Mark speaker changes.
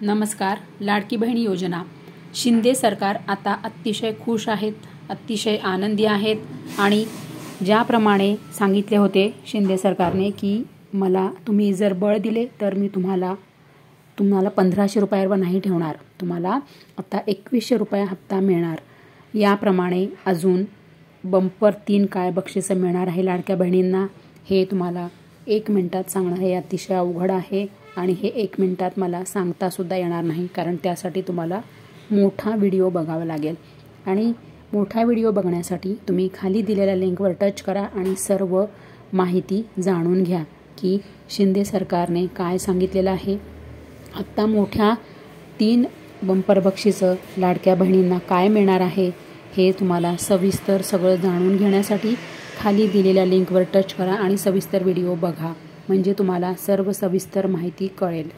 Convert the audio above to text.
Speaker 1: नमस्कार. लाडकी बहीण योजना. शिंदे सरकार आता अतिशय खुश आहेत, अतिशय आनंदी आहेत आणि ज्याप्रमाणे सांगितले होते शिंदे सरकारने की मला तुम्ही जर बळ दिले तर मी तुम्हाला 1500 रुपयावर नाही ठेवणार, तुम्हाला आता 2100 रुपये हप्ता मिळणार. याप्रमाणे अजून बंपर 3 काय बक्षिसं मिळणार आहे लाडक्या बहिणींना. हे तुम्हाला 1 मिनिटात सांगणं हे अतिशय अवघड आहे आणि हे 1 मिनिटात मला सांगतासुद्धा येणार नाही, कारण त्यासाठी तुम्हाला मोठा व्हिडिओ बघावा लागेल. आणि मोठा व्हिडिओ बघण्यासाठी तुम्ही खाली दिलेल्या लिंकवर टच करा आणि सर्व माहिती जाणून घ्या की शिंदे सरकारने काय सांगितलेलं आहे. आत्ता मोठ्या 3 बंपर बक्षिसं लाडक्या बहिणींना काय मिळणार आहे हे तुम्हाला सविस्तर सगळं जाणून घेण्यासाठी खाली दिलेल्या लिंकवर टच करा आणि सविस्तर व्हिडिओ बघा, म्हणजे तुम्हाला सर्व सविस्तर माहिती कळेल.